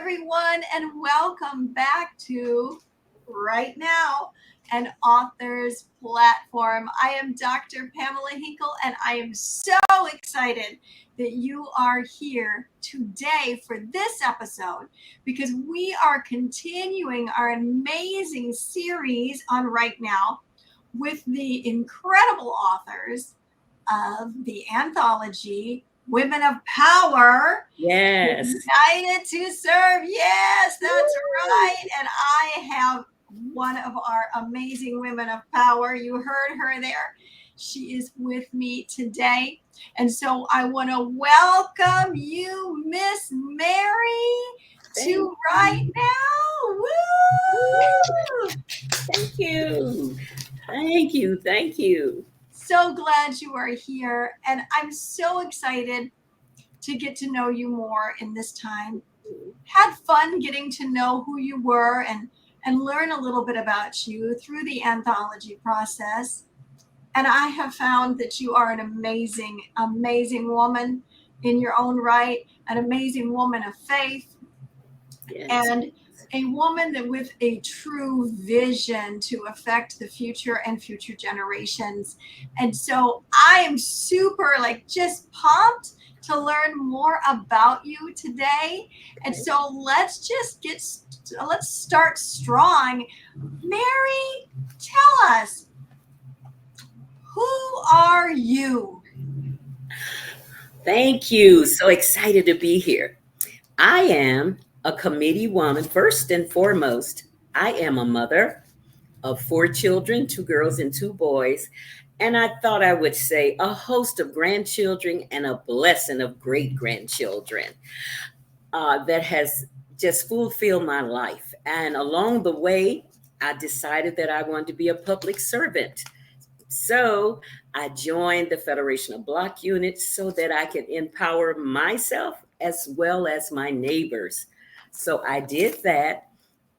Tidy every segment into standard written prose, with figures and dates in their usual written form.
everyone, and welcome back to Right Now, an author's platform. I am Dr. Pamela Hinkle, and I am so excited that you are here today for this episode because we are continuing our amazing series on Right Now with the incredible authors of the anthology Women of Power. Yes. United to serve. Yes, that's right. And I have one of our amazing women of power. You heard her there. She is with me today. And so I want to welcome you, Miss Mary, to Right Now. Woo! Thank you. Thank you. Thank you. So glad you are here. And I'm so excited to get to know you more in this time. Had fun getting to know who you were and learn a little bit about you through the anthology process. And I have found that you are an amazing, amazing woman in your own right, an amazing woman of faith, Yes. and a woman that with a true vision to affect the future and future generations. And so I am super just pumped to learn more about you today. And so let's start strong. Mary, tell us, who are you? Thank you. So excited to be here. I am a committee woman. First and foremost, I am a mother of 4 children, 2 girls and 2 boys. And I thought I would say a host of grandchildren and a blessing of great grandchildren that has just fulfilled my life. And along the way, I decided that I wanted to be a public servant. So I joined the Federation of Block Units so that I can empower myself as well as my neighbors. So I did that.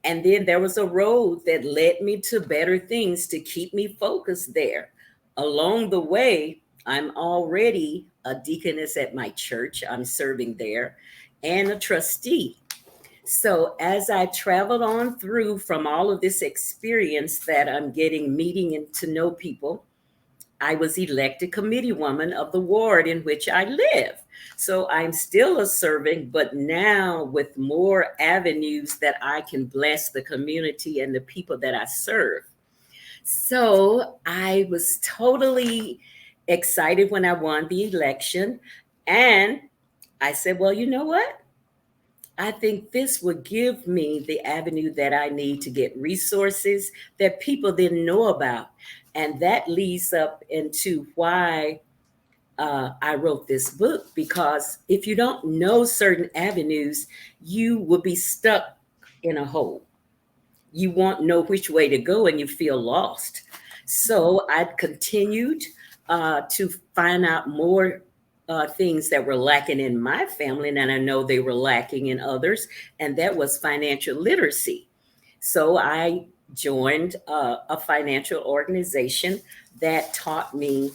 And then there was a road that led me to better things to keep me focused there. Along the way, I'm already a deaconess at my church. I'm serving there and a trustee. So as I traveled on through from all of this experience that I'm getting, meeting and to know people, I was elected committee woman of the ward in which I live. So I'm still a serving, but now with more avenues that I can bless the community and the people that I serve. So I was totally excited when I won the election. And I said, well, you know what? I think this would give me the avenue that I need to get resources that people didn't know about. And that leads up into why I wrote this book, because if you don't know certain avenues, you will be stuck in a hole. You won't know which way to go and you feel lost. So I continued to find out more things that were lacking in my family, and I know they were lacking in others, and that was financial literacy. So I joined a financial organization that taught me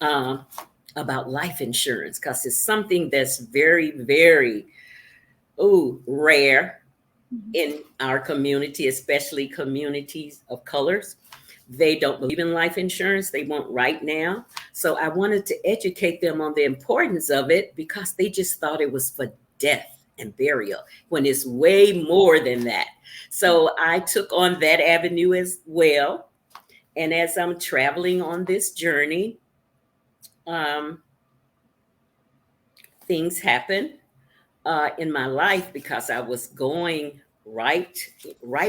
about life insurance, because it's something that's very, very rare in our community, especially communities of colors. They don't believe in life insurance. They want right now. So I wanted to educate them on the importance of it, because they just thought it was for death and burial, when it's way more than that. So I took on that avenue as well. And as I'm traveling on this journey, things happen in my life, because I was going right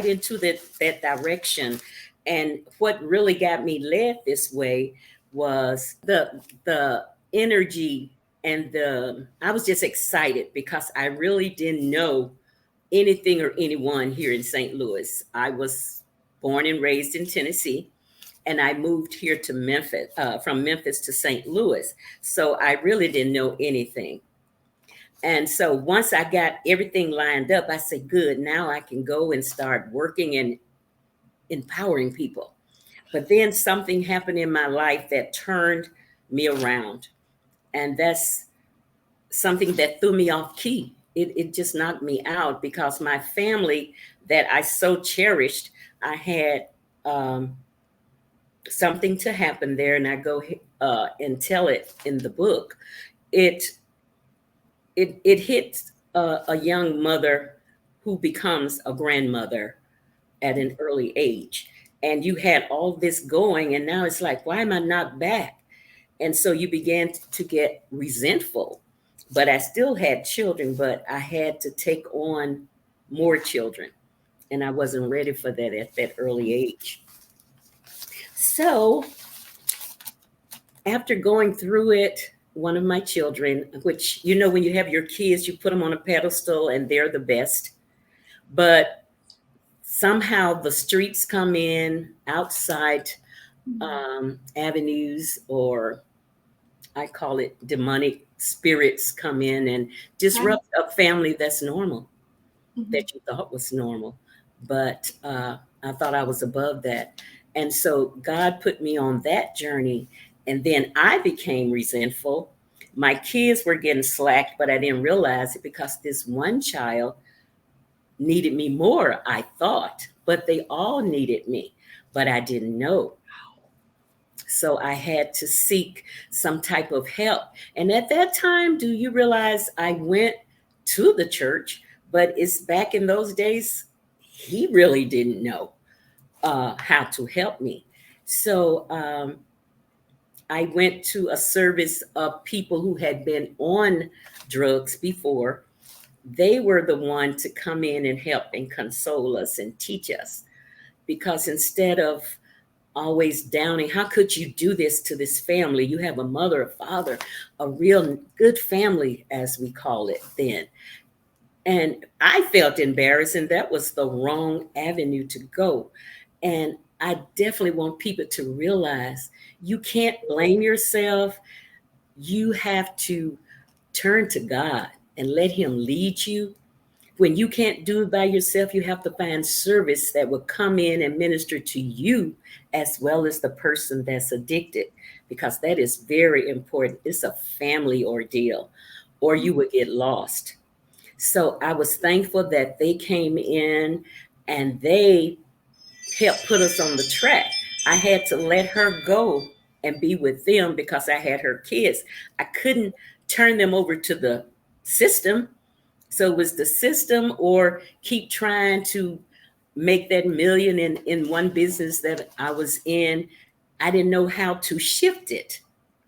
into that direction. And what really got me led this way was the energy, and I was just excited because I really didn't know anything or anyone here in St. Louis. I was born and raised in Tennessee, and I moved here to Memphis, from Memphis to St. Louis. So I really didn't know anything. And so once I got everything lined up, I said, good, now I can go and start working and empowering people. But then something happened in my life that turned me around. And that's something that threw me off key. it just knocked me out because my family that I so cherished, I had something to happen there, and I go and tell it in the book. It it hits a young mother who becomes a grandmother at an early age, and you had all this going, and now it's like, why am I not back? And so you began to get resentful. But I still had children, but I had to take on more children, and I wasn't ready for that at that early age. So after going through it, one of my children, which, you know, when you have your kids, you put them on a pedestal and they're the best. But somehow the streets come in, outside avenues, or I call it demonic spirits, come in and disrupt a family that's normal, that you thought was normal. But I thought I was above that. And so God put me on that journey. And then I became resentful. My kids were getting slack, but I didn't realize it because this one child needed me more, I thought, but they all needed me, but I didn't know. So I had to seek some type of help. And at that time, do you realize I went to the church, but it's back in those days, he really didn't know how to help me. So I went to a service of people who had been on drugs before. They were the one to come in and help and console us and teach us. Because instead of always downing, how could you do this to this family? You have a mother, a father, a real good family, as we call it then. And I felt embarrassed, and that was the wrong avenue to go. And I definitely want people to realize you can't blame yourself. You have to turn to God and let Him lead you. When you can't do it by yourself, you have to find service that will come in and minister to you as well as the person that's addicted, because that is very important. It's a family ordeal, or you would get lost. So I was thankful that they came in and they helped put us on the track. I had to let her go and be with them because I had her kids. I couldn't turn them over to the system. So it was the system or keep trying to make that million in one business that I was in. I didn't know how to shift it,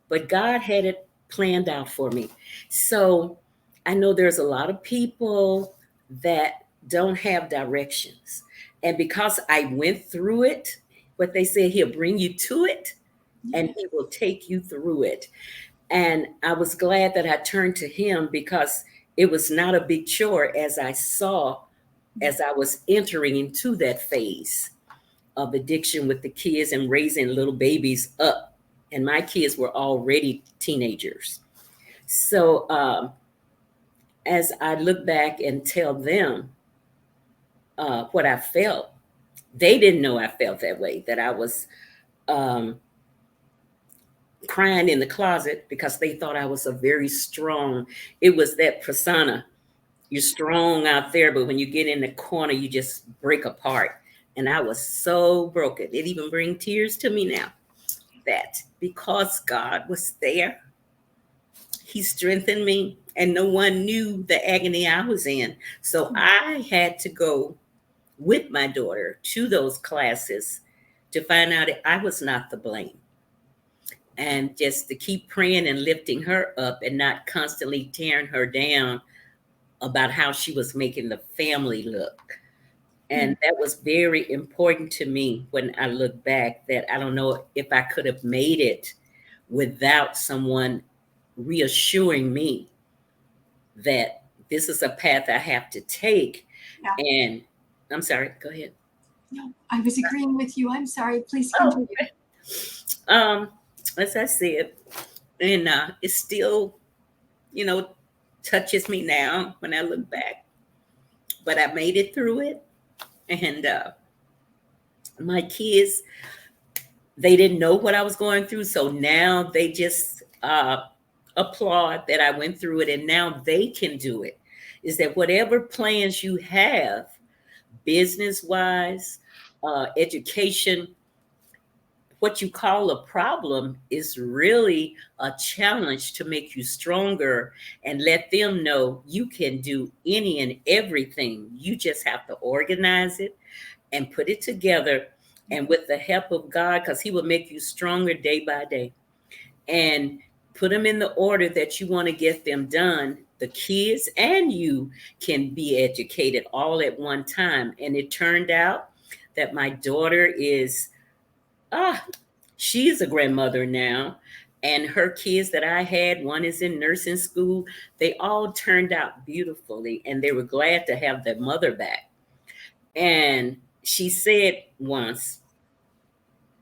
but God had it planned out for me. So I know there's a lot of people that don't have directions. And because I went through it, what they say, He'll bring you to it and He will take you through it. And I was glad that I turned to Him because it was not a big chore, as I saw as I was entering into that phase of addiction with the kids and raising little babies up. And my kids were already teenagers. So as I look back and tell them what I felt, they didn't know I felt that way, that I was crying in the closet because they thought I was a very strong, it was that persona. You're strong out there, but when you get in the corner, you just break apart. And I was so broken. It even brings tears to me now. That because God was there, He strengthened me, and no one knew the agony I was in. So I had to go with my daughter to those classes to find out I was not the blame. And just to keep praying and lifting her up and not constantly tearing her down about how she was making the family look. And that was very important to me when I look back, that I don't know if I could have made it without someone reassuring me that this is a path I have to take. Yeah. And I'm sorry, go ahead. No, I was agreeing with you. I'm sorry. Please continue. As I said, and it still, touches me now when I look back. But I made it through it. And my kids, they didn't know what I was going through. So now they just applaud that I went through it, and now they can do it. is that whatever plans you have, business wise, education, what you call a problem is really a challenge to make you stronger and let them know you can do any and everything. You just have to organize it and put it together. And with the help of God, because He will make you stronger day by day, and put them in the order that you want to get them done. The kids and you can be educated all at one time. And it turned out that my daughter is, she is a grandmother now. And her kids that I had, one is in nursing school, they all turned out beautifully. And they were glad to have their mother back. And she said once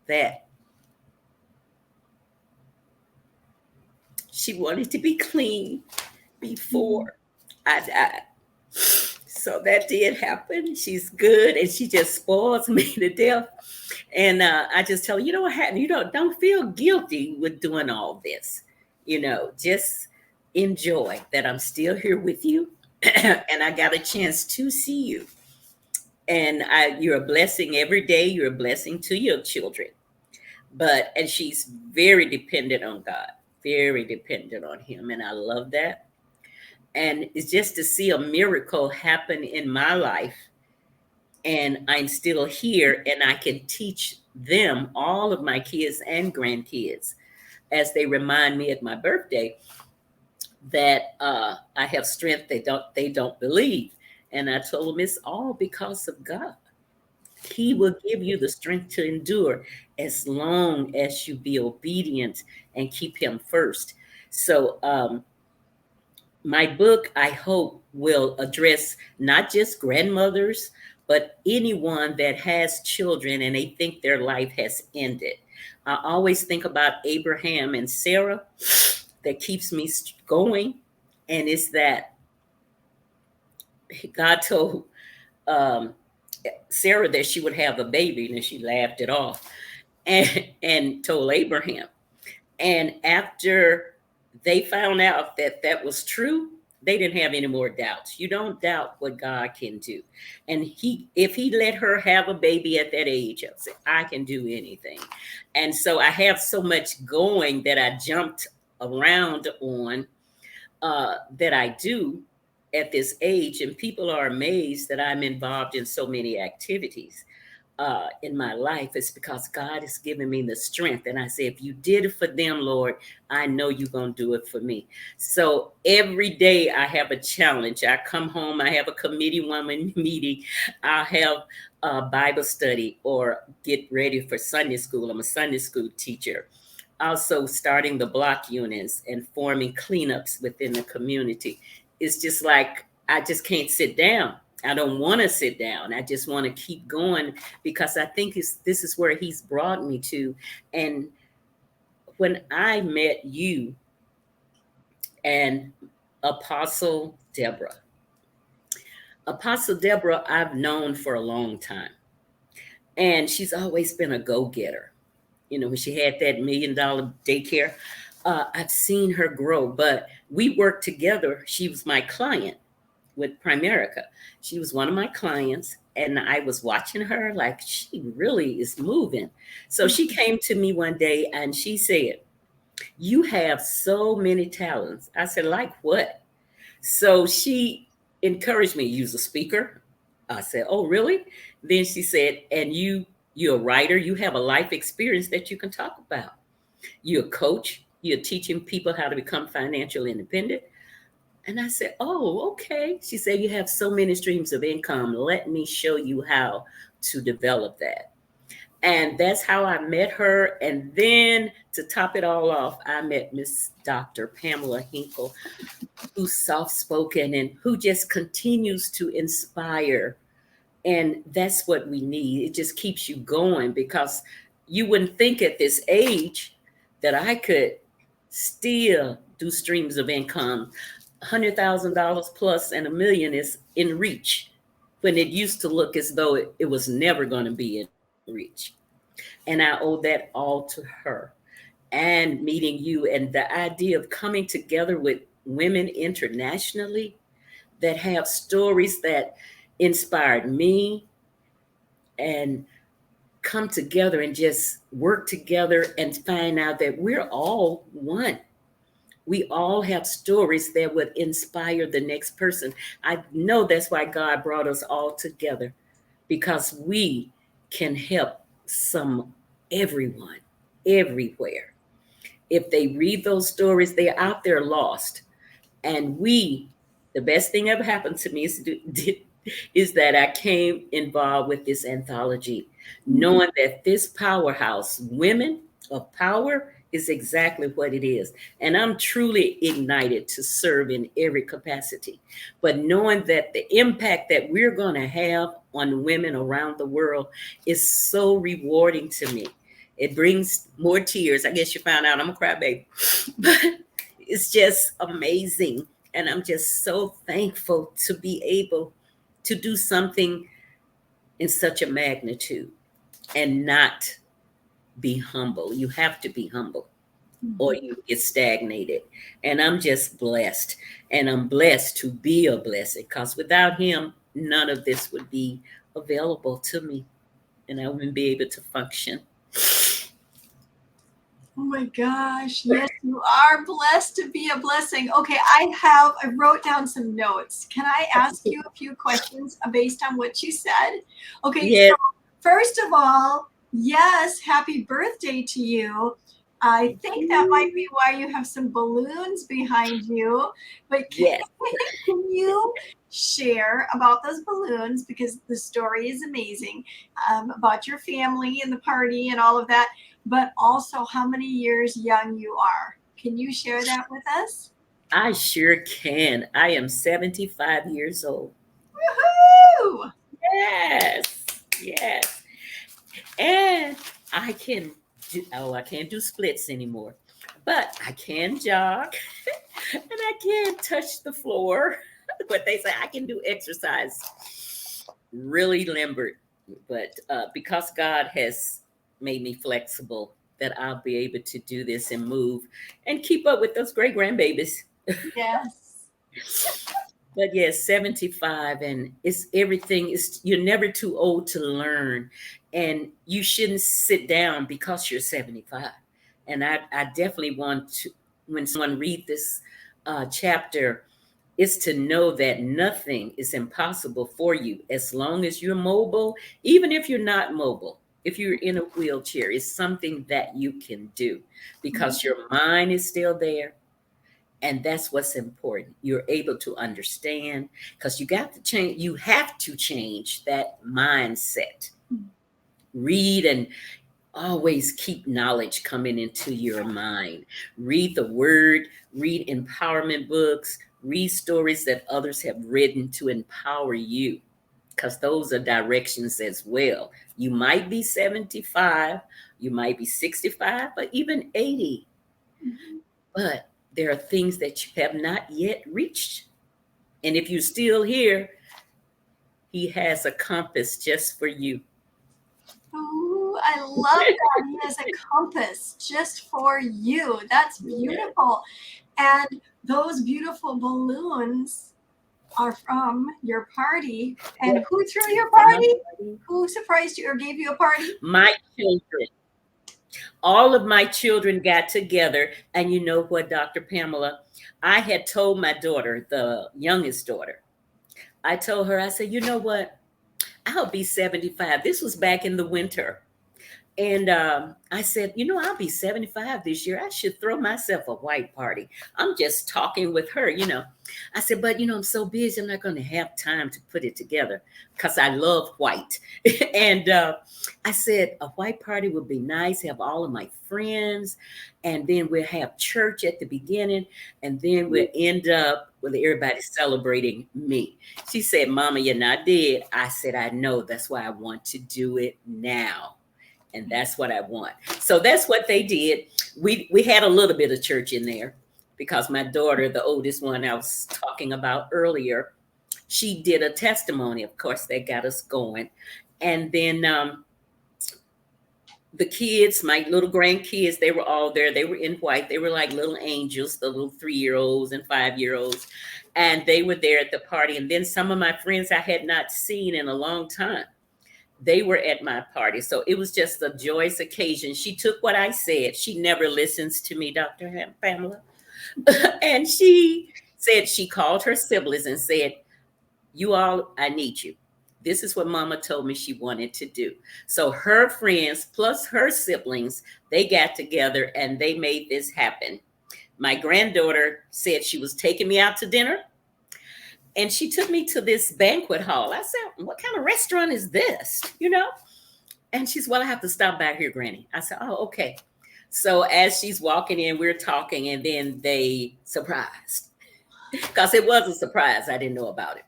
that she wanted to be clean before I died. So that did happen. She's good, and she just spoils me to death. And I just tell her, don't feel guilty with doing all this. Just enjoy that I'm still here with you, and I got a chance to see you. And you're a blessing every day. You're a blessing to your children. And she's very dependent on God, very dependent on Him, and I love that. And it's just to see a miracle happen in my life. And I'm still here, and I can teach them, all of my kids and grandkids, as they remind me at my birthday that I have strength they don't believe. And I told them it's all because of God. He will give you the strength to endure as long as you be obedient and keep Him first. So my book, I hope, will address not just grandmothers, but anyone that has children and they think their life has ended. I always think about Abraham and Sarah. That keeps me going. And it's that God told Sarah that she would have a baby, and she laughed it off and told Abraham. And after they found out that that was true, they didn't have any more doubts. You don't doubt what God can do. And if he let her have a baby at that age, I said, I can do anything. And so I have so much going that I jumped around on that I do at this age. And people are amazed that I'm involved in so many activities in my life. It's because God has given me the strength. And I say, if you did it for them, Lord, I know you're going to do it for me. So every day I have a challenge. I come home, I have a committee woman meeting. I'll have a Bible study or get ready for Sunday school. I'm a Sunday school teacher. Also starting the block units and forming cleanups within the community. It's just like, I just can't sit down. I don't want to sit down. I just want to keep going because I think this is where He's brought me to. And when I met you and Apostle Deborah I've known for a long time. And she's always been a go-getter. When she had that $1 million daycare, I've seen her grow, but we worked together. She was my client with Primerica. She was one of my clients, and I was watching her like she really is moving. So she came to me one day and she said, you have so many talents. I said, like what? So she encouraged me to use a speaker. I said, oh, really? Then she said, and you're a writer. You have a life experience that you can talk about. You're a coach. You're teaching people how to become financially independent. And I said, oh, okay. She said, you have so many streams of income. Let me show you how to develop that. And that's how I met her. And then to top it all off, I met Miss Dr. Pamela Hinkle, who's soft-spoken and who just continues to inspire. And that's what we need. It just keeps you going because you wouldn't think at this age that I could still do streams of income. $100,000 plus and $1 million is in reach when it used to look as though it was never going to be in reach. And I owe that all to her and meeting you and the idea of coming together with women internationally. that have stories that inspired me and come together and just work together and find out that we're all one. We all have stories that would inspire the next person. I know that's why God brought us all together, because we can help everyone, everywhere. If they read those stories, they're out there lost. And the best thing ever happened to me is that I came involved with this anthology, knowing that this powerhouse, women of power, is exactly what it is. And I'm truly ignited to serve in every capacity. But knowing that the impact that we're going to have on women around the world is so rewarding to me. It brings more tears. I guess you found out I'm a crybaby. But it's just amazing. And I'm just so thankful to be able to do something in such a magnitude and not be humble. You have to be humble or you get stagnated. And I'm just blessed. And I'm blessed to be a blessing, because without him, none of this would be available to me and I wouldn't be able to function. Oh my gosh. Yes, you are blessed to be a blessing. Okay, I wrote down some notes. Can I ask you a few questions based on what you said? Okay, Yes. so first of all, yes, happy birthday to you. I think that might be why you have some balloons behind you. But Yes. can you share about those balloons? Because the story is amazing, about your family and the party and all of that, but also how many years young you are. Can you share that with us? I sure can. I am 75 years old. Woohoo! Yes. Yes. And I can't do splits anymore, but I can jog and I can touch the floor. But they say I can do exercise really limbered. But because God has made me flexible, that I'll be able to do this and move and keep up with those great grandbabies. Yes. But yes, 75, and it's everything is you're never too old to learn, and you shouldn't sit down because you're 75. And I definitely want to, when someone read this chapter, is to know that nothing is impossible for you as long as you're mobile. Even if you're not mobile, if you're in a wheelchair, it's something that you can do because your mind is still there. And that's what's important. You're able to understand, because you have to change that mindset. Read and always keep knowledge coming into your mind. Read the word, read empowerment books, read stories that others have written to empower you, because those are directions as well. You might be 75, you might be 65, or even 80, but there are things that you have not yet reached. And if you're still here, he has a compass just for you. Ooh, I love that. He has a compass just for you. That's beautiful. And those beautiful balloons are from your party. And who threw your From my party? body. Who surprised you or gave you a party? My children, all of my children got together. And you know what, Dr. Pamela? I had told my daughter, the youngest daughter, I told her, I said, you know what? I'll be 75. This was back in the winter. And I said, I'll be 75 this year. I should throw myself a white party. I'm just talking with her. I said, but, I'm so busy. I'm not going to have time to put it together because I love white. And I said, a white party would be nice, have all of my friends. And then we'll have church at the beginning. And then we'll end up with everybody celebrating me. She said, Mama, you're not dead. I said, I know. That's why I want to do it now. And that's what I want. So that's what they did. We had a little bit of church in there because my daughter, the oldest one I was talking about earlier, she did a testimony. Of course, that got us going. And then the kids, my little grandkids, they were all there. They were in white. They were like little angels, the little 3-year-olds and 5-year-olds. And they were there at the party. And then some of my friends I had not seen in a long time, they were at my party. So it was just a joyous occasion. She took what I said. She never listens to me, Dr. Pamela. And she said, she called her siblings and said, you all, I need you. This is what Mama told me she wanted to do. So her friends plus her siblings, they got together and they made this happen. My granddaughter said she was taking me out to dinner, and she took me to this banquet hall. I said, what kind of restaurant is this? And she said, well, I have to stop back here, Granny. I said, oh, okay. So as she's walking in, we're talking, and then they surprised, because it was a surprise. I didn't know about it.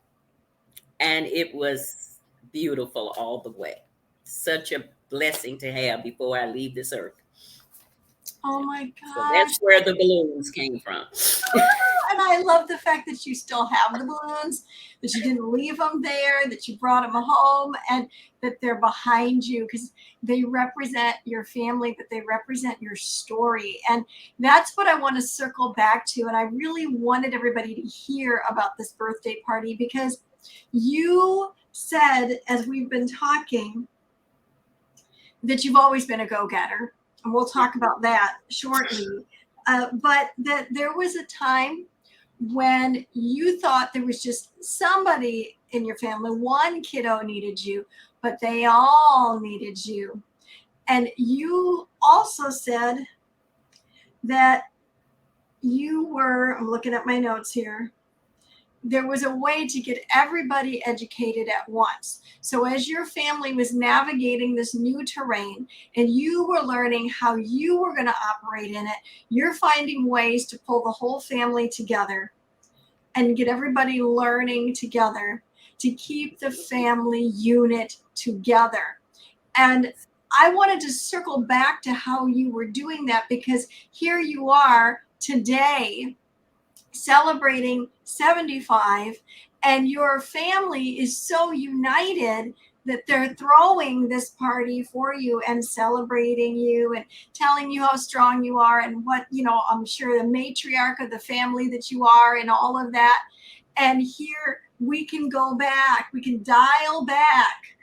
And it was beautiful all the way. Such a blessing to have before I leave this earth. Oh my gosh. So that's where the balloons came from. And I love the fact that you still have the balloons, that you didn't leave them there, that you brought them home, and that they're behind you, because they represent your family, but they represent your story. And that's what I want to circle back to. And I really wanted everybody to hear about this birthday party, because you said, as we've been talking, that you've always been a go-getter. And we'll talk about that shortly. But that there was a time when you thought there was just somebody in your family, one kiddo needed you, but they all needed you. And you also said that you were, I'm looking at my notes here, there was a way to get everybody educated at once. So as your family was navigating this new terrain and you were learning how you were going to operate in it, you're finding ways to pull the whole family together and get everybody learning together to keep the family unit together. And I wanted to circle back to how you were doing that, because here you are today celebrating 75, and your family is so united that they're throwing this party for you and celebrating you and telling you how strong you are and what, I'm sure the matriarch of the family that you are and all of that. And here we can go back, we can dial back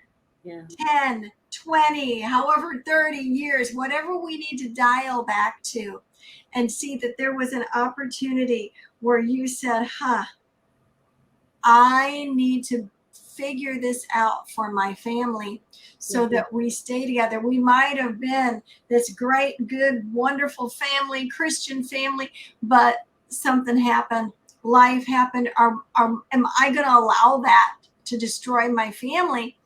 10, 20, however, 30 years, whatever we need to dial back to, and see that there was an opportunity where you said, I need to figure this out for my family so that we stay together. We might have been this great, good, wonderful family, Christian family, but something happened, life happened. Am I going to allow that to destroy my family?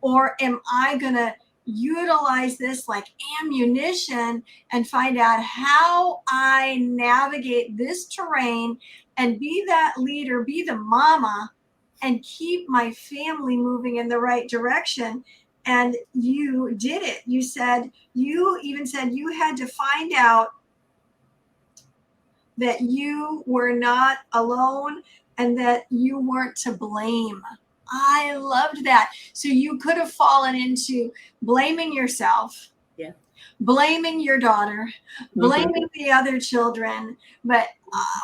Or am I going to utilize this like ammunition and find out how I navigate this terrain and be that leader, be the mama, and keep my family moving in the right direction? And you did it. You even said you had to find out that you were not alone and that you weren't to blame. I loved that. So you could have fallen into blaming yourself, blaming your daughter, blaming the other children, but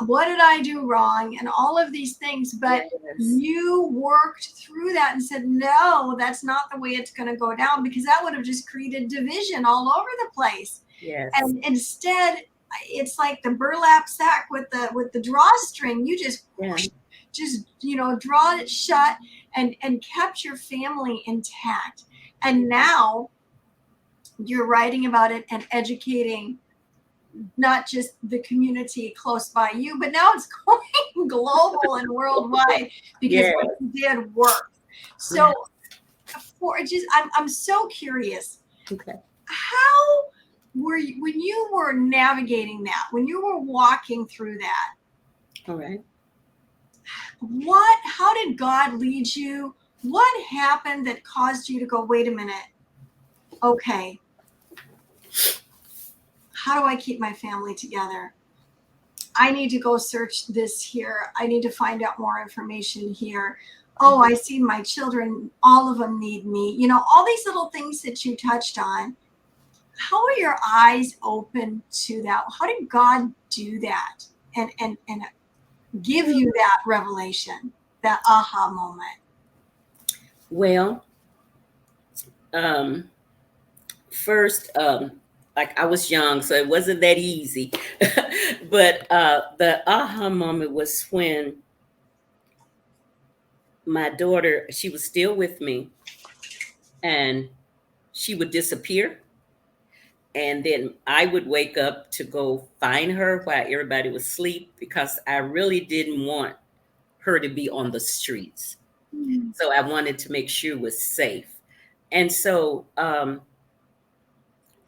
what did I do wrong? And all of these things. But you worked through that and said, no, that's not the way it's going to go down, because that would have just created division all over the place. Yes. And instead, it's like the burlap sack with the drawstring. You just draw it shut and kept your family intact. And now you're writing about it and educating not just the community close by you, but now it's going global and worldwide, because what you did work. So I'm so curious. Okay. How were you, when you were navigating that, when you were walking through that? All right. How did God lead you? What happened that caused you to go, wait a minute, okay, how do I keep my family together? I need to go search this here. I need to find out more information here. Oh, I see my children, all of them need me. All these little things that you touched on. how are your eyes open to that? How did God do that and give you that revelation, that aha moment? Well, first, like I was young, so it wasn't that easy. But the aha moment was when my daughter, she was still with me, and she would disappear. And then I would wake up to go find her while everybody was asleep because I really didn't want her to be on the streets. Mm. So I wanted to make sure it was safe. And so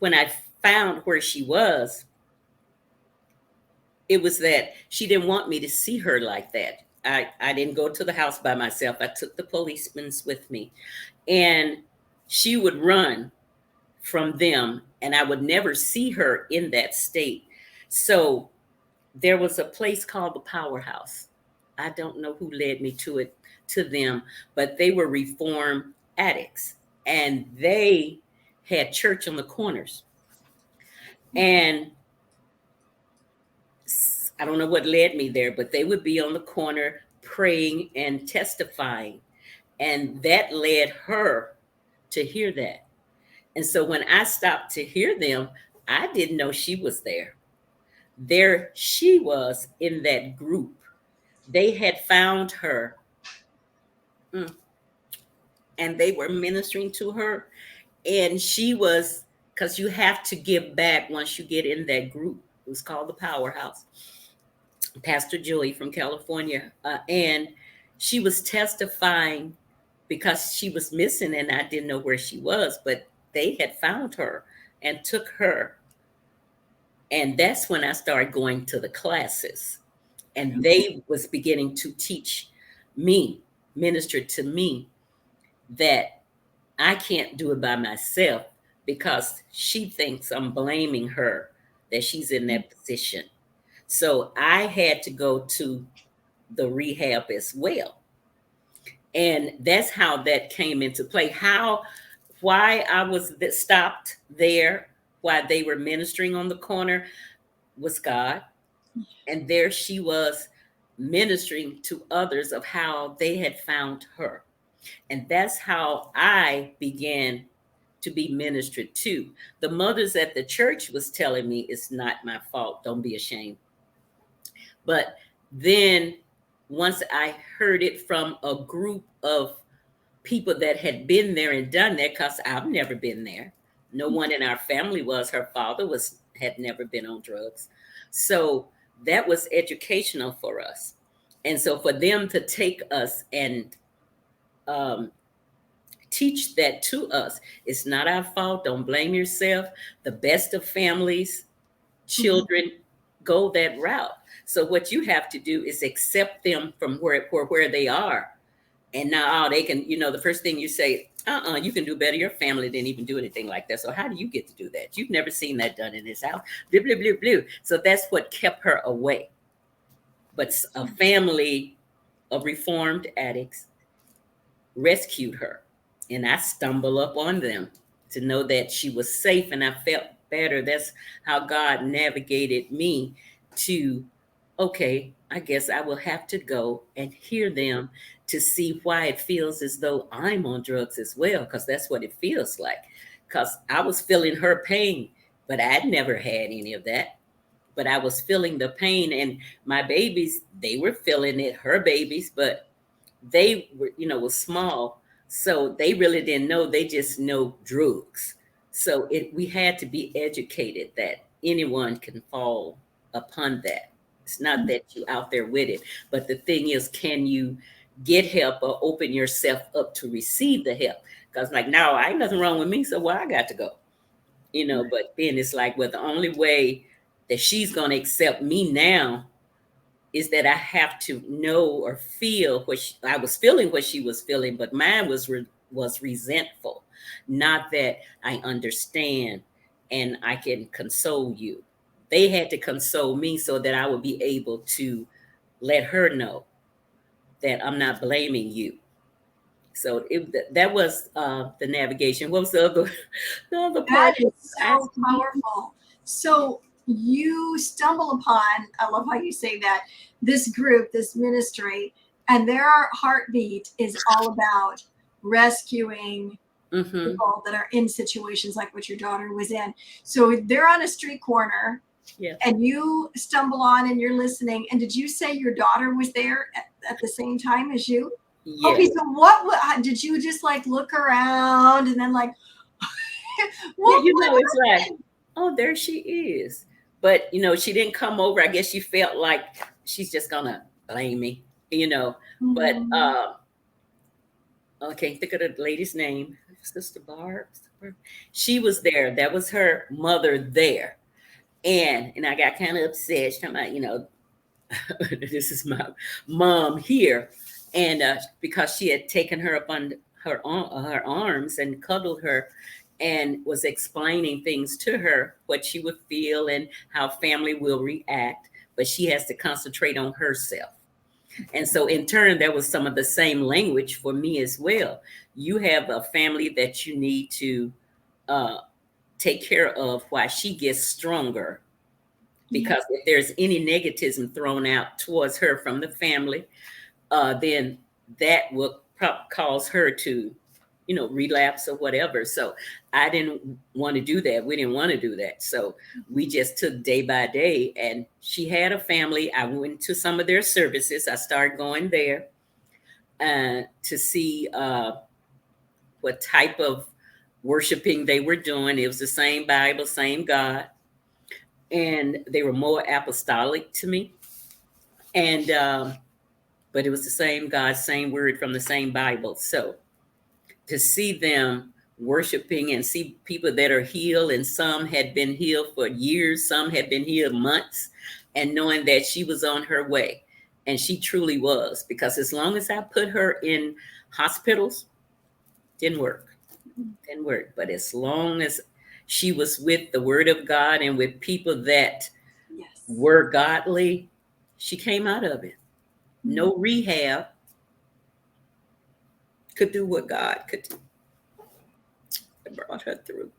when I found where she was, it was that she didn't want me to see her like that. I didn't go to the house by myself. I took the policemen with me, and she would run from them, and I would never see her in that state. So there was a place called the Powerhouse. I don't know who led me to it, to them, but they were reformed addicts, and they had church on the corners. And I don't know what led me there, but they would be on the corner praying and testifying. And that led her to hear that. And so when I stopped to hear them, I didn't know she was there. There she was in that group. They had found her, and they were ministering to her. And she was, because you have to give back once you get in that group. It was called the Powerhouse. Pastor Joey from California, and she was testifying because she was missing and I didn't know where she was, but they had found her and took her. And that's when I started going to the classes, and they was beginning to teach me, minister to me, that I can't do it by myself because she thinks I'm blaming her that she's in that position. So I had to go to the rehab as well. And that's how that came into play. Why I was stopped there while they were ministering on the corner was God. And there she was ministering to others of how they had found her. And that's how I began to be ministered to. The mothers at the church was telling me it's not my fault. Don't be ashamed. But then once I heard it from a group of people that had been there and done that, because I've never been there. No one in our family was. Her father had never been on drugs. So that was educational for us. And so for them to take us and um, teach that to us, it's not our fault. Don't blame yourself. The best of families, children go that route. So what you have to do is accept them from where they are. And now they can, the first thing you say, you can do better. Your family didn't even do anything like that. So how do you get to do that? You've never seen that done in this house. Blah, blah, blah, blah. So that's what kept her away. But a family of reformed addicts rescued her. And I stumbled up on them to know that she was safe and I felt better. That's how God navigated me to, okay, I guess I will have to go and hear them to see why it feels as though I'm on drugs as well, because that's what it feels like. Because I was feeling her pain, but I'd never had any of that. But I was feeling the pain, and my babies, they were feeling it, her babies, but they were, was small. So they really didn't know. They just know drugs. So we had to be educated that anyone can fall upon that. It's not that you out there with it, but the thing is, can you get help or open yourself up to receive the help? Because like now, I ain't nothing wrong with me, so why I got to go? But then it's like, well, the only way that she's going to accept me now is that I have to know or feel I was feeling what she was feeling, but mine was resentful. Not that I understand and I can console you. They had to console me so that I would be able to let her know that I'm not blaming you. So that was the navigation. What was the other the other That part? is so powerful. So you stumble upon, I love how you say that, this group, this ministry, and their heartbeat is all about rescuing Mm-hmm. people that are in situations like what your daughter was in. So they're on a street corner Yeah. and you stumble on and you're listening. And did you say your daughter was there at the same time as you? Yes. Okay, so what did you just like look around and then like Yeah, what it's like, oh, there she is. But she didn't come over. I guess she felt like she's just gonna blame me, But Mhm. I can't think of the lady's name. Sister Barb. She was there. That was her mother there. And I got kind of upset. She's talking about, this is my mom here. And because she had taken her up on her arms and cuddled her and was explaining things to her, what she would feel and how family will react. But she has to concentrate on herself. And so, in turn, there was some of the same language for me as well. You have a family that you need to uh, take care of while she gets stronger. Yeah. Because if there's any negativism thrown out towards her from the family, then that will cause her to, relapse or whatever. So I didn't want to do that. We didn't want to do that. So we just took day by day. And she had a family. I went to some of their services. I started going there to see what type of worshiping they were doing. It was the same Bible, same God. And they were more apostolic to me. And but it was the same God, same word from the same Bible. So to see them worshiping and see people that are healed, and some had been healed for years, some had been healed months, and knowing that she was on her way. And she truly was, because as long as I put her in hospitals, didn't work. Didn't work. But as long as she was with the word of God and with people that Yes. were godly, she came out of it. No rehab could do what God could do. It brought her through.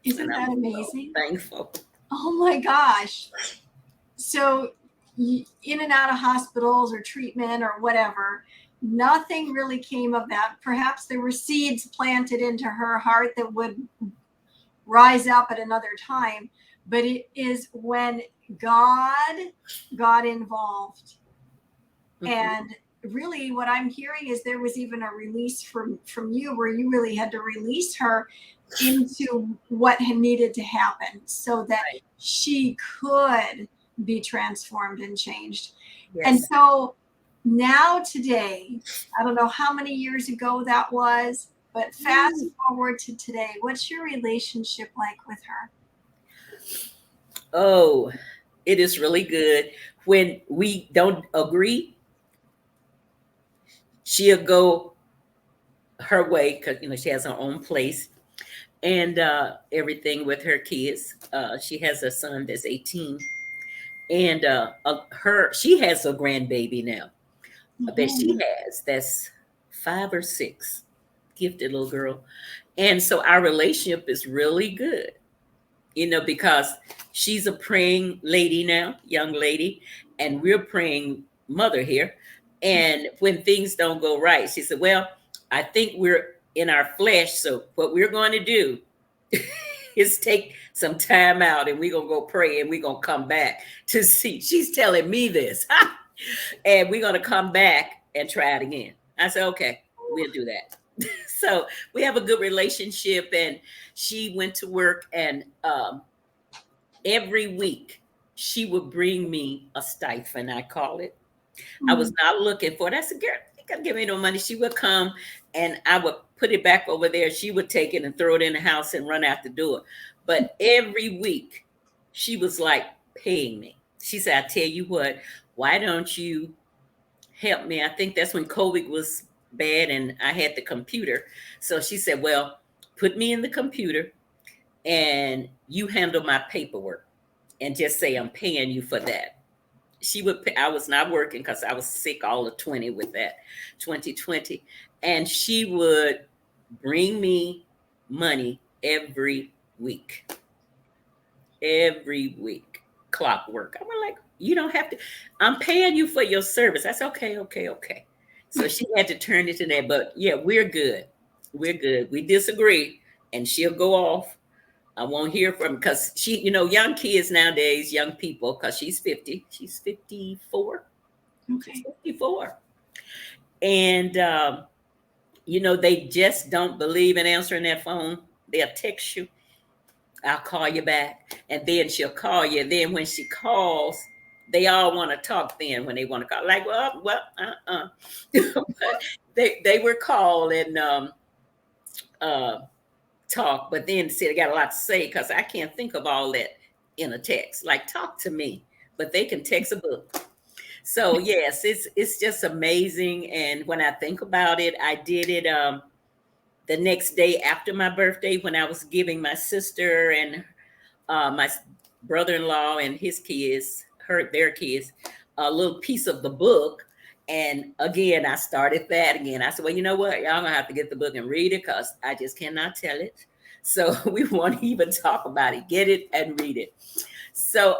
Isn't And that I'm so amazing? thankful. Oh my gosh. So in and out of hospitals or treatment or whatever, nothing really came of that. Perhaps there were seeds planted into her heart that would rise up at another time, but it is when God got involved. Mhm. And really what I'm hearing is there was even a release from you where you really had to release her into what had needed to happen so that Right. she could be transformed and changed. And Yes. so now today, I don't know how many years ago that was, but fast forward to today, what's your relationship like with her? Oh, it is really good. When we don't agree, she'll go her way because she has her own place and everything with her kids. She has a son that's 18, and she has a grandbaby now that she Mhm. has that's 5 or 6, gifted little girl. And so our relationship is really good, because she's a praying lady now, young lady, and we're praying mother here. And when things don't go right, she said, well, I think we're in our flesh. So what we're going to do is take some time out and we're going to go pray and we're going to come back to see. She's telling me this. And we're going to come back and try it again. I said, okay, we'll do that. So we have a good relationship. And she went to work, and every week she would bring me a stipend, I call it. I was Mhm. not looking for it. I said, girl, you gotta give me no money. She would come and I would put it back over there. She would take it and throw it in the house and run out the door. But every week she was like paying me. She said, I tell you what, why don't you help me? I think that's when COVID was bad and I had the computer. So she said, well, put me in the computer and you handle my paperwork and just say I'm paying you for that. She would pay. I was not working because I was sick all of 20 with that 2020. And she would bring me money every week. Every week. Clockwork. I'm like, you don't have to. I'm paying you for your service. I said, okay, okay, okay. So she had to turn it to that. But yeah, we're good. We're good. We disagree, and she'll go off. I won't hear from, because she, young kids nowadays, young people, because she's 50. She's 54. She's Okay. 54. And they just don't believe in answering that phone. They'll text you, I'll call you back. And then she'll call you. And then when she calls, they all want to talk then when they want to call. Like, but they were called and uh, talk, but then see, they got a lot to say because I can't think of all that in a text. Like, talk to me, but they can text a book. So yes, it's just amazing. And when I think about it, I did it the next day after my birthday when I was giving my sister and my brother-in-law and his kids, their kids, a little piece of the book. And again, I started that again. I said, well, you know what? Y'all gonna have to get the book and read it because I just cannot tell it. So we won't even talk about it. Get it and read it. So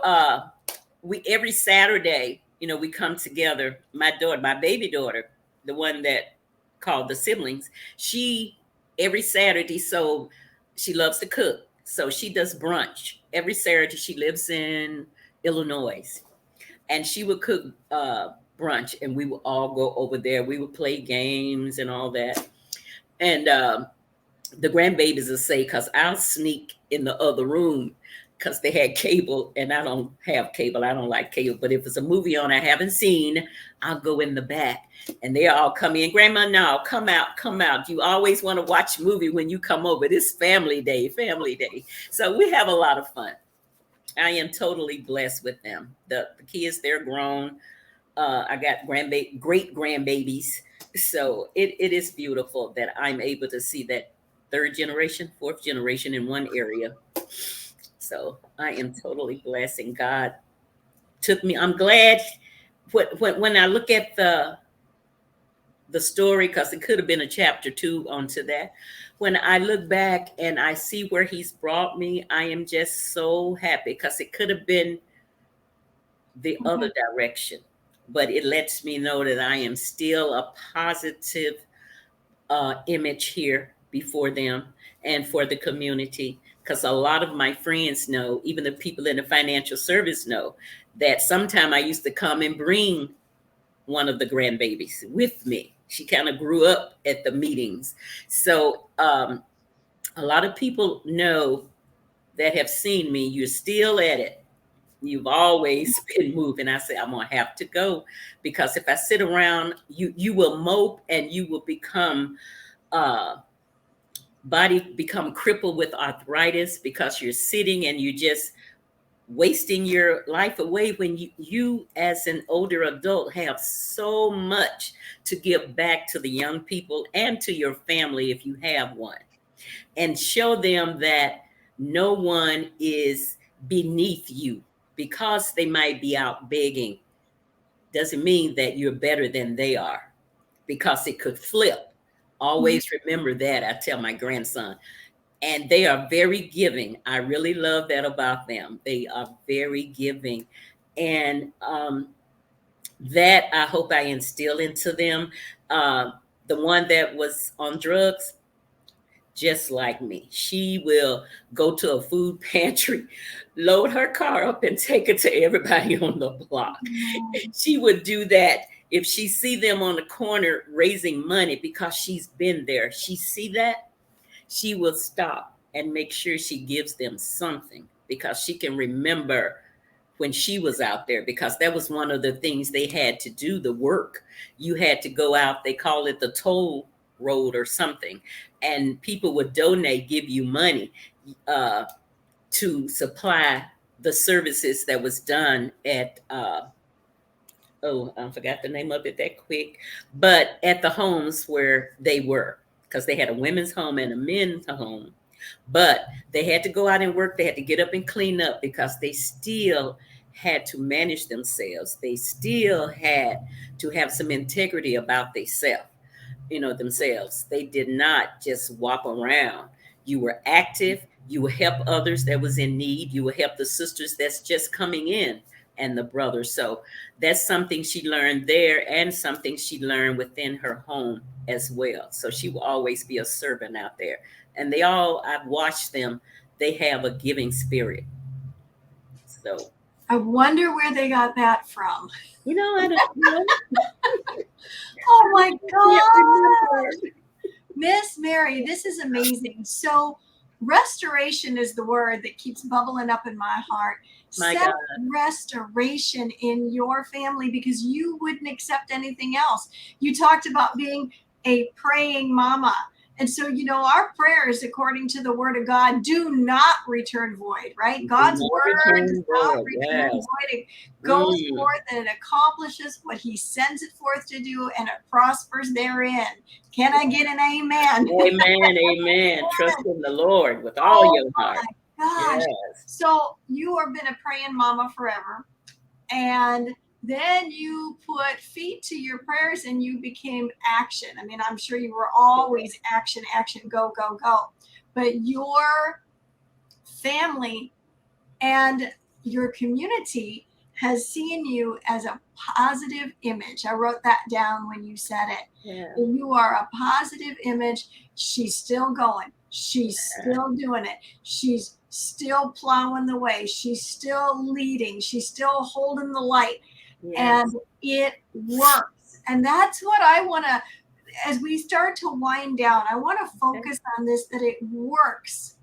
we every Saturday, we come together. My daughter, my baby daughter, the one that called the siblings, she every Saturday, so she loves to cook. So she does brunch every Saturday. She lives in Illinois, and she would cook brunch, and we would all go over there. We would play games and all that. And the grandbabies will say, because I'll sneak in the other room because they had cable, and I don't have cable. I don't like cable. But if it's a movie on I haven't seen, I'll go in the back, and they all come in. Grandma, no, come out, come out. You always want to watch a movie when you come over. This family day, family day. So we have a lot of fun. I am totally blessed with them. The kids, they're grown. I got great grandbabies. So it is beautiful that I'm able to see that third generation, fourth generation in one area. So I am totally blessed, and God took me. I'm glad when I look at the story, because it could have been a chapter 2 onto that. When I look back and I see where he's brought me, I am just so happy, because it could have been the other direction. But it lets me know that I am still a positive image here before them and for the community. Because a lot of my friends know, even the people in the financial service know, that sometime I used to come and bring one of the grandbabies with me. She kind of grew up at the meetings. So a lot of people know that have seen me, you're still at it. You've always been moving. I say, I'm going to have to go, because if I sit around, you will mope, and you will become become crippled with arthritis, because you're sitting and you just wasting your life away, when you as an older adult have so much to give back to the young people and to your family if you have one, and show them that no one is beneath you. Because they might be out begging doesn't mean that you're better than they are, because it could flip. Always remember that. I tell my grandson. And they are very giving. I really love that about them. They are very giving. And that I hope I instill into them. The one that was on drugs, just like me, she will go to a food pantry, load her car up, and take it to everybody on the block. She would do that if she see them on the corner raising money, because she's been there. She see that, she will stop and make sure she gives them something, because she can remember when she was out there, because that was one of the things they had to do, the work. You had to go out, they call it the toll road or something, and people would donate, give you money to supply the services that was done at I forgot the name of it that quick, but at the homes where they were, because they had a women's home and a men's home. But they had to go out and work. They had to get up and clean up, because they still had to manage themselves. They still had to have some integrity about themselves. themselves. They did not just walk around. You were active. You would help others that was in need. You would help the sisters that's just coming in and the brothers. So that's something she learned there and something she learned within her home as well. So she will always be a servant out there. And I've watched them, they have a giving spirit. So I wonder where they got that from. I don't know. Oh my Can't remember. God. Miss Mary, this is amazing. So restoration is the word that keeps bubbling up in my heart. My Set God. restoration in your family because you wouldn't accept anything else. You talked about being a praying mama. And so, our prayers, according to the word of God, do not return void, right? God's word does not return Yes. void. It goes forth and it accomplishes what he sends it forth to do, and it prospers therein. Can I get an amen? Amen. Amen. Trust in the Lord with all your heart. Gosh. Yes. So you have been a praying mama forever. And then you put feet to your prayers and you became action. I mean, I'm sure you were always action, action, go, go, go. But your family and your community has seen you as a positive image. I wrote that down when you said it. Yeah. You are a positive image. She's still going. She's still doing it. She's still plowing the way. She's still leading. She's still holding the light. Yes. And it works. And that's what I want to, as we start to wind down, I want to focus on this, that it works.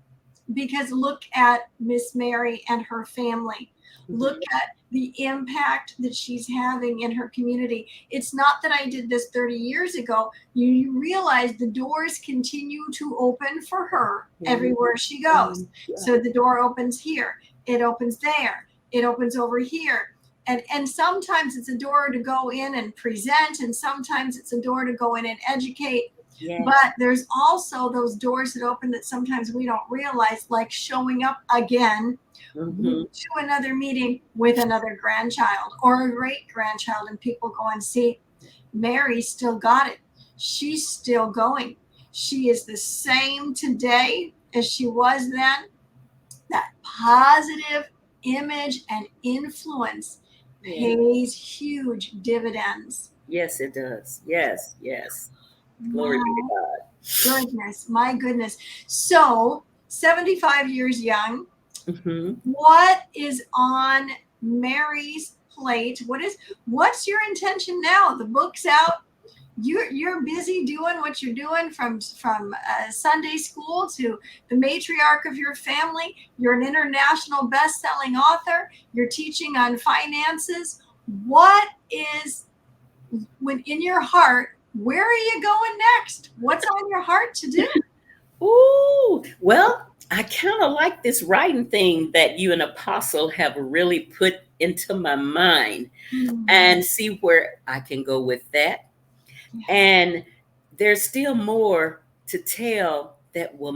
Because look at Miss Mary and her family. Look at the impact that she's having in her community. It's not that I did this 30 years ago. You realize the doors continue to open for her everywhere she goes. So the door opens here, it opens there, it opens over here. And sometimes it's a door to go in and present, and sometimes it's a door to go in and educate. Yes. But there's also those doors that open that sometimes we don't realize, like showing up again to another meeting with another grandchild or a great grandchild, and people go and see Mary still got it. She's still going. She is the same today as she was then. That positive image and influence pays huge dividends. Yes, it does. Yes, yes. Glory be to God. Goodness, my goodness. So 75 years young. What is on Mary's plate? What's your intention now? The book's out. You're busy doing what you're doing from Sunday school to the matriarch of your family. You're an international best-selling author. You're teaching on finances. What is in your heart? Where are you going next? What's on your heart to do? Ooh, well, I kind of like this writing thing that you and Apostle have really put into my mind and see where I can go with that. Yeah. And there's still more to tell that will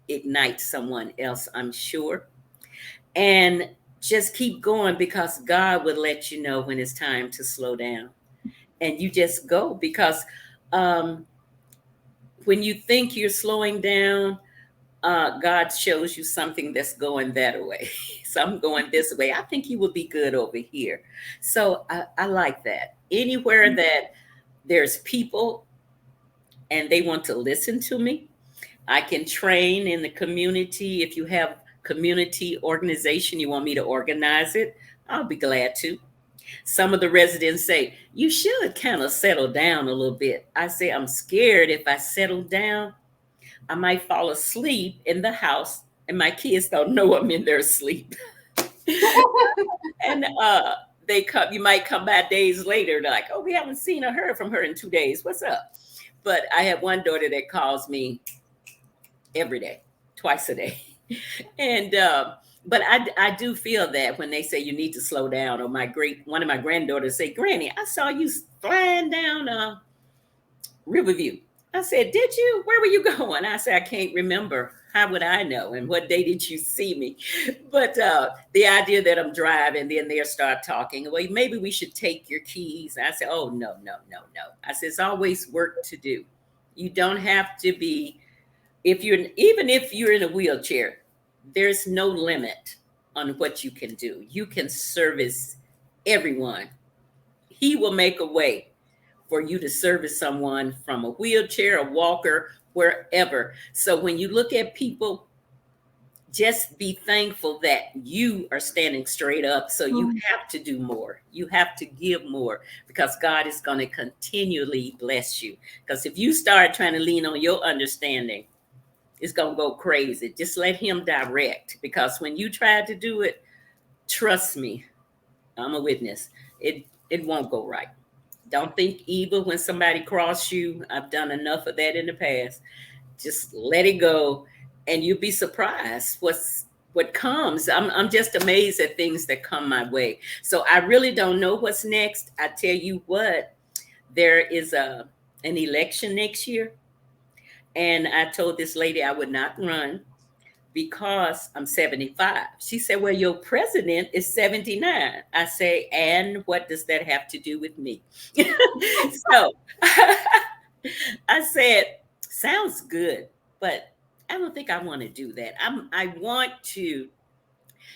ignite someone else, I'm sure. And just keep going, because God will let you know when it's time to slow down. And you just go, because when you think you're slowing down, God shows you something that's going that way. So I'm going this way. I think you will be good over here. So I like that. Anywhere that there's people and they want to listen to me, I can train in the community. If you have community organization, you want me to organize it, I'll be glad to. Some of the residents say, you should kind of settle down a little bit. I say, I'm scared if I settle down, I might fall asleep in the house and my kids don't know I'm in their sleep. And you might come by days later, they're like, oh, we haven't seen or heard from her in 2 days. What's up? But I have one daughter that calls me every day, twice a day. And but I do feel that when they say you need to slow down, or one of my granddaughters say, Granny, I saw you flying down Riverview. I said, did you? Where were you going? I said, I can't remember. How would I know? And what day did you see me? But the idea that I'm driving, then they'll start talking. Well, maybe we should take your keys. I said, oh, no, no, no, no. I said, it's always work to do. You don't have to be, even if you're in a wheelchair, there's no limit on what you can do. You can service everyone. He will make a way for you to service someone from a wheelchair, a walker, wherever. So when you look at people, just be thankful that you are standing straight up. So you have to do more. You have to give more, because God is going to continually bless you. Because if you start trying to lean on your understanding, it's going to go crazy. Just let him direct, because when you try to do it, trust me, I'm a witness. It won't go right. Don't think evil when somebody cross you. I've done enough of that in the past. Just let it go, and you'll be surprised what comes. I'm just amazed at things that come my way. So I really don't know what's next. I tell you what, there is an election next year, and I told this lady I would not run because I'm 75. She said, well, your president is 79. I say, and what does that have to do with me? So I said, sounds good, but I don't think I want to do that. I want to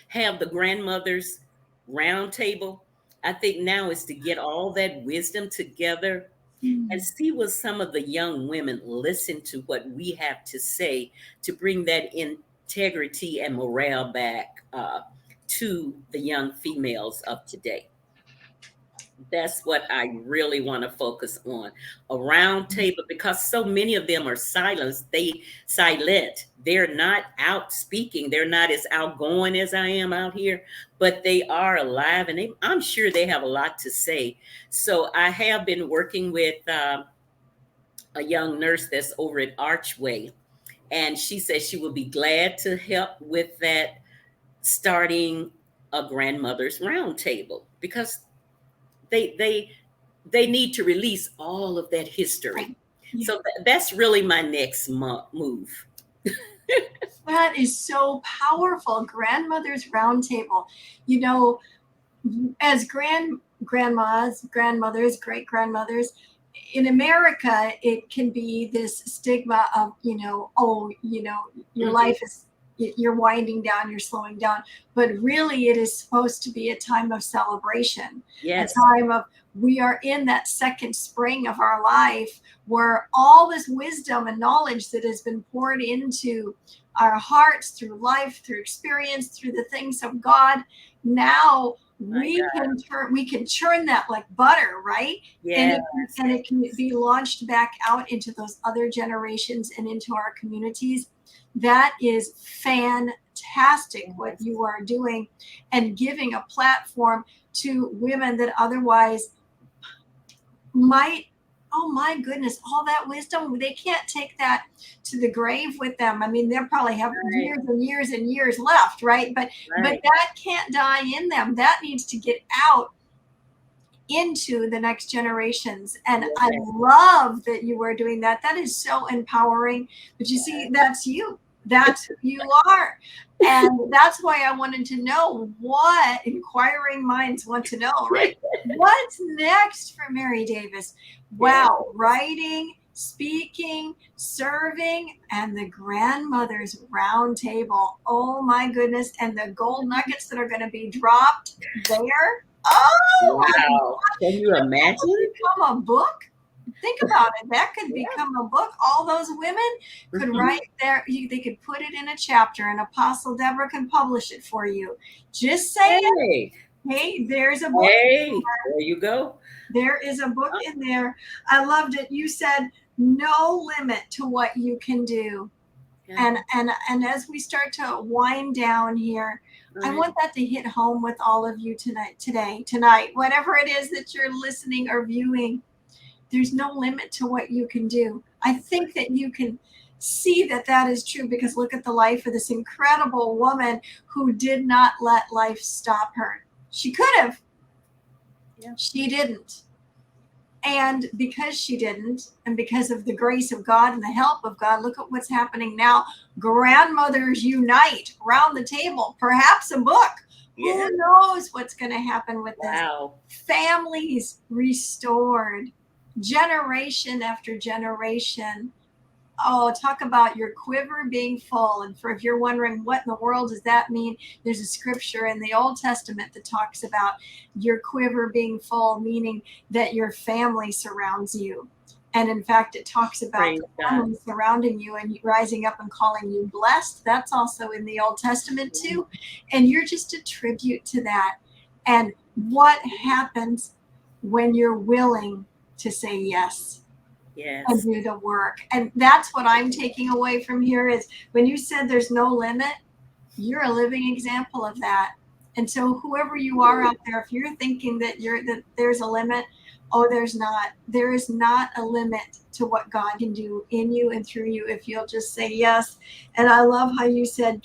have the grandmothers round table. I think now is to get all that wisdom together and see what some of the young women listen to what we have to say, to bring that integrity and morale back to the young females of today. That's what I really want to focus on. A round table, because so many of them are silent. They're not out speaking. They're not as outgoing as I am out here, but they are alive, and I'm sure they have a lot to say. So I have been working with a young nurse that's over at Archway, and she says she will be glad to help with that, starting a grandmother's roundtable, because they need to release all of that history. Yeah. So that's really my next move. That is so powerful. Grandmother's roundtable. You know, as grandmas, grandmothers, great grandmothers, in America, it can be this stigma of, your life is, you're winding down, you're slowing down, but really it is supposed to be a time of celebration. Yes. A time of, we are in that second spring of our life where all this wisdom and knowledge that has been poured into our hearts through life, through experience, through the things of God, now we can churn that like butter, right? Yes. And it can be launched back out into those other generations and into our communities. That is fantastic what you are doing, and giving a platform to women that otherwise might, oh my goodness, all that wisdom, they can't take that to the grave with them. I mean, they'll probably have years and years and years left, right? But that can't die in them. That needs to get out into the next generations. And I love that you are doing that. That is so empowering. But you see, that's you. That's who you are. And that's why I wanted to know what inquiring minds want to know, right? What's next for Mary Davis? Wow, writing, speaking, serving, and the grandmother's round table. Oh my goodness. And the gold nuggets that are going to be dropped there. Oh, wow. Can you imagine? Become a book? Think about it. That could become a book. All those women could write there. They could put it in a chapter, and Apostle Deborah can publish it for you. Just say it. Hey, there's a book. Hey, there you go. There is a book in there. I loved it. You said no limit to what you can do. Yeah. And as we start to wind down here, I want that to hit home with all of you tonight, whatever it is that you're listening or viewing. There's no limit to what you can do. I think that you can see that that is true, because look at the life of this incredible woman who did not let life stop her. She could have. Yeah. She didn't. And because she didn't, and because of the grace of God and the help of God, look at what's happening now. Grandmothers unite around the table, perhaps a book. Yeah. Who knows what's going to happen with this? Wow. Families restored, generation after generation. Oh, talk about your quiver being full. And if you're wondering what in the world does that mean, there's a scripture in the Old Testament that talks about your quiver being full, meaning that your family surrounds you. And in fact, it talks about Praise the God. family surrounding you and rising up and calling you blessed. That's also in the Old Testament too. And you're just a tribute to that. And what happens when you're willing to say yes? Yes. And do the work. And that's what I'm taking away from here is when you said there's no limit, you're a living example of that. And so whoever you are out there, if you're thinking that there's a limit, oh, there's not. There is not a limit to what God can do in you and through you if you'll just say yes. And I love how you said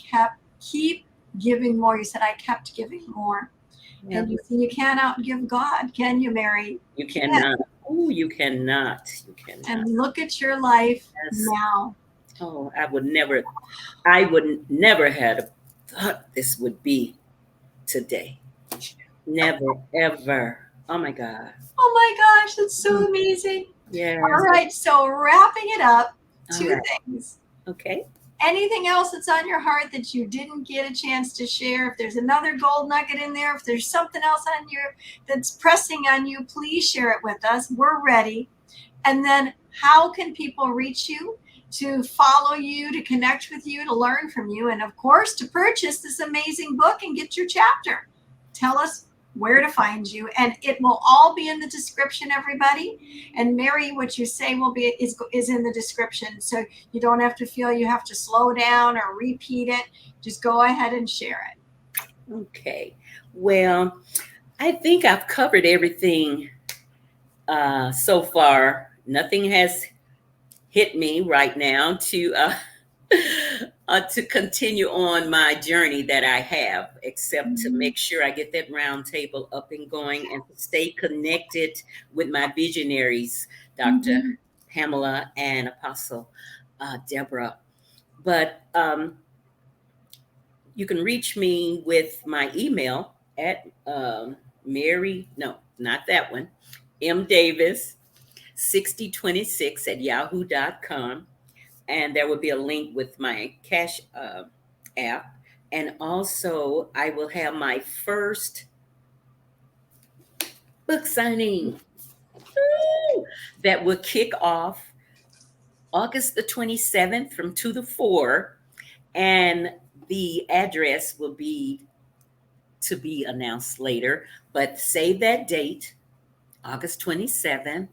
keep giving more. You said I kept giving more. Yeah. And you can't outgive God, can you, Mary? You cannot. Oh, you cannot. You cannot. And look at your life now. Oh, I would never have thought this would be today. Never, ever. Oh my God. Oh my gosh, that's so amazing. Yes. All right, so wrapping it up, two things. Okay. Anything else that's on your heart that you didn't get a chance to share? If there's another gold nugget in there, if there's something else on that's pressing on you, please share it with us. We're ready. And then how can people reach you, to follow you, to connect with you, to learn from you, and of course, to purchase this amazing book and get your chapter? Tell us where to find you, and it will all be in the description, everybody. And Mary, what you say is in the description, so you don't have to feel you have to slow down or repeat it. Just go ahead and share it. Okay. Well, I think I've covered everything so far. Nothing has hit me right now to continue on my journey that I have, except to make sure I get that round table up and going and stay connected with my visionaries, Dr. Pamela and Apostle Deborah. But you can reach me with my email at mdavis6026@yahoo.com. And there will be a link with my Cash app. And also, I will have my first book signing that will kick off August the 27th from 2 to 4. And the address will be to be announced later. But save that date, August 27th,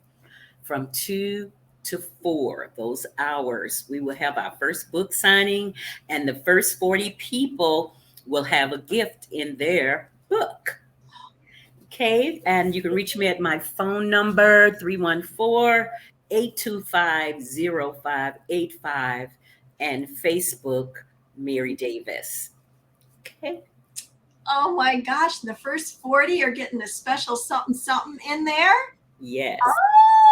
from 2 to 4, those hours. We will have our first book signing, and the first 40 people will have a gift in their book. Okay, and you can reach me at my phone number, 314-825-0585, and Facebook, Mary Davis. Okay. Oh my gosh, the first 40 are getting a special something something in there? Yes. Oh,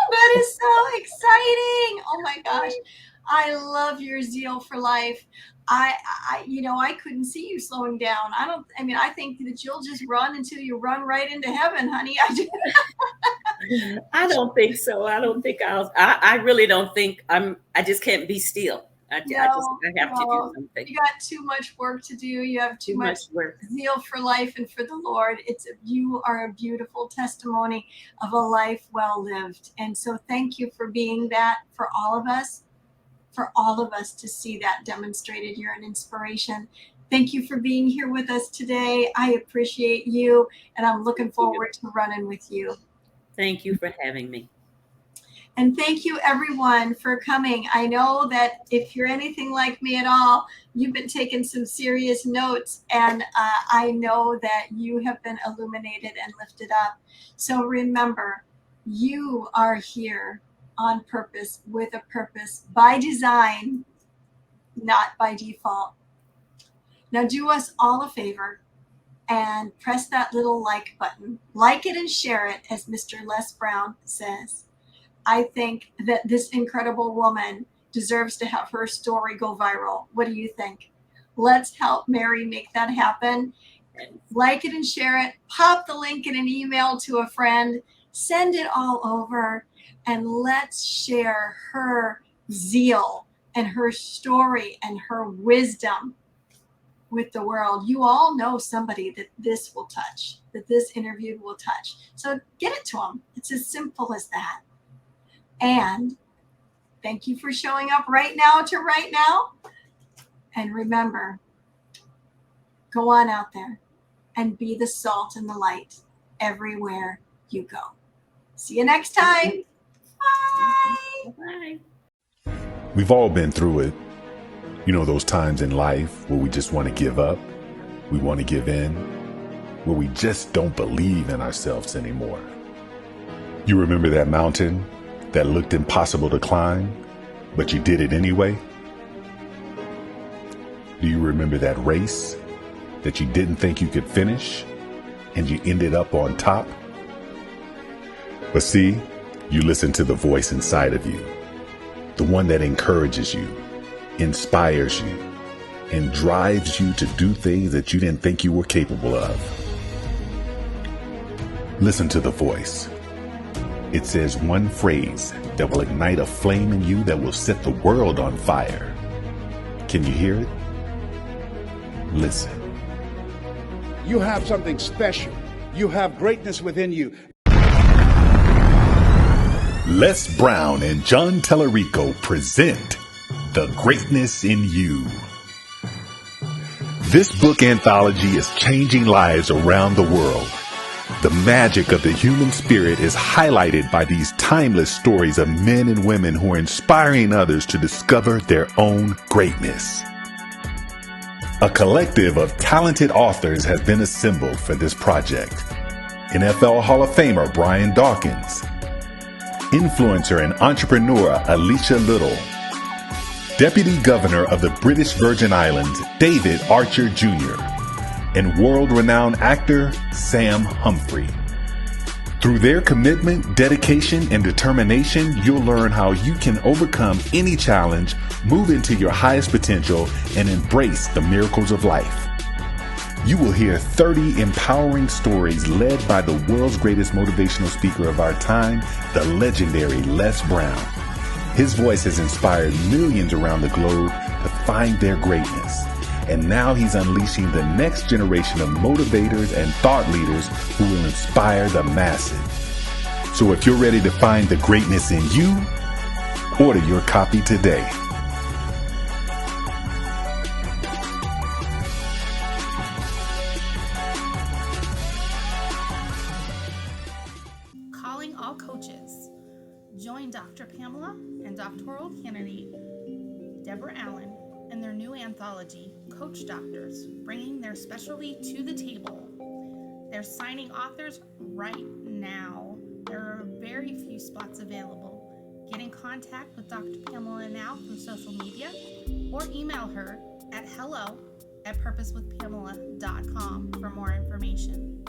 that is so exciting. Oh my gosh. I love your zeal for life. I couldn't see you slowing down. I think that you'll just run until you run right into heaven, honey. I don't think so. I don't think I really don't think I just can't be still. I have to do something. You got too much work to do. You have too much work. Zeal for life and for the Lord. You are a beautiful testimony of a life well lived. And so thank you for being that for all of us to see that demonstrated. You're an inspiration. Thank you for being here with us today. I appreciate you, and I'm looking forward to running with you. Thank you for having me. And thank you, everyone, for coming. I know that if you're anything like me at all, you've been taking some serious notes, and I know that you have been illuminated and lifted up. So remember, you are here on purpose, with a purpose, by design, not by default. Now do us all a favor. and press that little like button. Like it and share it, as Mr. Les Brown says. I think that this incredible woman deserves to have her story go viral. What do you think? Let's help Mary make that happen. Like it and share it. Pop the link in an email to a friend. Send it all over. And let's share her zeal and her story and her wisdom with the world. You all know somebody that this will touch, that this interview will touch. So get it to them. It's as simple as that. And thank you for showing up right now to right now. And remember, go on out there and be the salt and the light everywhere you go. See you next time. Bye. Bye. We've all been through it. You know, those times in life where we just want to give up, we want to give in, where we just don't believe in ourselves anymore. You remember that mountain that looked impossible to climb, but you did it anyway? Do you remember that race that you didn't think you could finish and you ended up on top? But see, you listen to the voice inside of you, the one that encourages you, inspires you, and drives you to do things that you didn't think you were capable of. Listen to the voice. It says one phrase that will ignite a flame in you that will set the world on fire. Can you hear it? Listen. You have something special. You have greatness within you. Les Brown and John Tellerico present The Greatness in You. This book anthology is changing lives around the world. The magic of the human spirit is highlighted by these timeless stories of men and women who are inspiring others to discover their own greatness. A collective of talented authors has been assembled for this project. NFL Hall of Famer Brian Dawkins, influencer and entrepreneur Alicia Little, Deputy Governor of the British Virgin Islands David Archer Jr., and world-renowned actor Sam Humphrey. Through their commitment, dedication, and determination, you'll learn how you can overcome any challenge, move into your highest potential, and embrace the miracles of life. You will hear 30 empowering stories led by the world's greatest motivational speaker of our time, the legendary Les Brown. His voice has inspired millions around the globe to find their greatness. And now he's unleashing the next generation of motivators and thought leaders who will inspire the masses. So if you're ready to find the greatness in you, order your copy today. Calling all coaches. Join Dr. Pamela and doctoral candidate Deborah Allen in their new anthology, Coach Doctors, bringing their specialty to the table. They're signing authors right now. There are very few spots available. Get in contact with Dr. Pamela now through social media or email her at hello@purposewithpamela.com for more information.